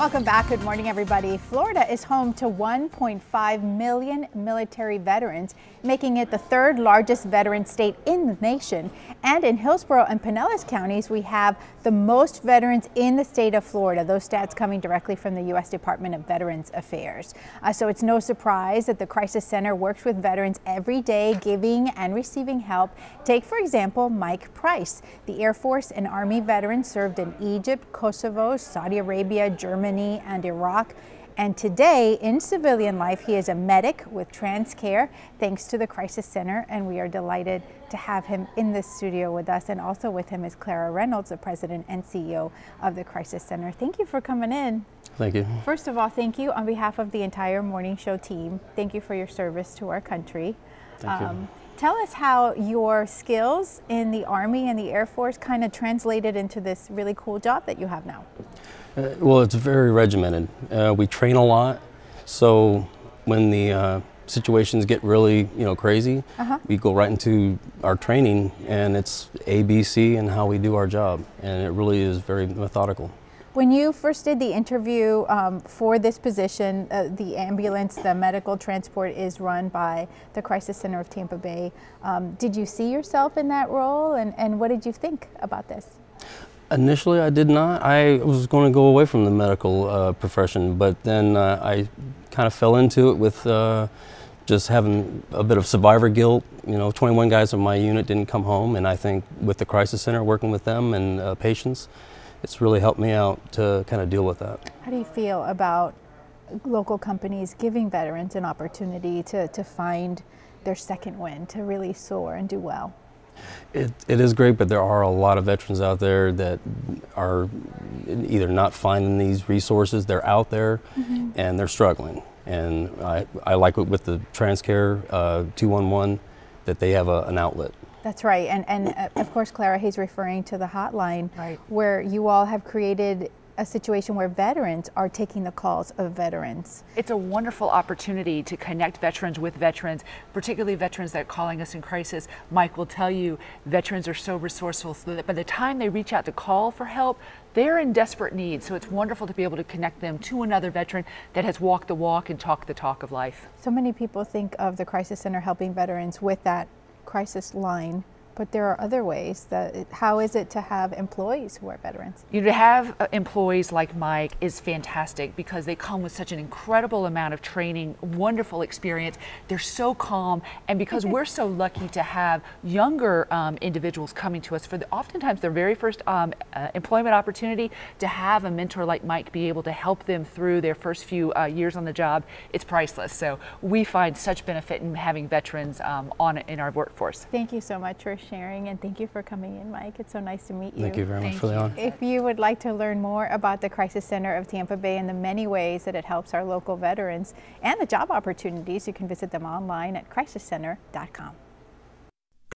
Welcome back. Good morning, everybody. Florida is home to 1.5 million military veterans, making it the third largest veteran state in the nation. And in Hillsborough and Pinellas counties, we have the most veterans in the state of Florida. Those stats coming directly from the U.S. Department of Veterans Affairs. So it's no surprise that the Crisis Center works with veterans every day, giving and receiving help. Take, for example, Mike Price, the Air Force and Army veteran, served in Egypt, Kosovo, Saudi Arabia, Germany, and Iraq. And today, in civilian life, he is a medic with TransCare, thanks to the Crisis Center, and we are delighted to have him in the studio with us. And also with him is Clara Reynolds, the president and CEO of the Crisis Center. Thank you for coming in. Thank you. First of all, thank you on behalf of the entire Morning Show team. Thank you for your service to our country. Thank you. Tell us how your skills in the Army and the Air Force kind of translated into this really cool job that you have now. Well, it's very regimented. We train a lot, so when the situations get really, crazy, we go right into our training, and it's A, B, C, and how we do our job, and it really is very methodical. When you first did the interview for this position, the ambulance, the medical transport is run by the Crisis Center of Tampa Bay. Did you see yourself in that role, and what did you think about this? Initially, I did not. I was going to go away from the medical profession, but then I kind of fell into it with just having a bit of survivor guilt. 21 guys in my unit didn't come home, and I think with the Crisis Center, working with them and patients, it's really helped me out to kind of deal with that. How do you feel about local companies giving veterans an opportunity to find their second wind, to really soar and do well? It is great, but there are a lot of veterans out there that are either not finding these resources. They're out there and they're struggling. And I like it with the TransCare 211 that they have an outlet. That's right, and of course, Clara, he's referring to the hotline, where you all have created a situation where veterans are taking the calls of veterans. It's a wonderful opportunity to connect veterans with veterans, particularly veterans that are calling us in crisis. Mike will tell you, veterans are so resourceful, so that by the time they reach out to call for help, they're in desperate need. So it's wonderful to be able to connect them to another veteran that has walked the walk and talked the talk of life. So many people think of the Crisis Center helping veterans with that crisis line, but there are other ways. How is it to have employees who are veterans? To have employees like Mike is fantastic because they come with such an incredible amount of training, wonderful experience. They're so calm, and because we're so lucky to have younger individuals coming to us for oftentimes their very first employment opportunity, to have a mentor like Mike be able to help them through their first few years on the job, it's priceless. So we find such benefit in having veterans in our workforce. Thank you so much for sharing, and thank you for coming in, Mike. It's so nice to meet you. Thank you very much for the honor. If you would like to learn more about the Crisis Center of Tampa Bay and the many ways that it helps our local veterans and the job opportunities, you can visit them online at crisiscenter.com.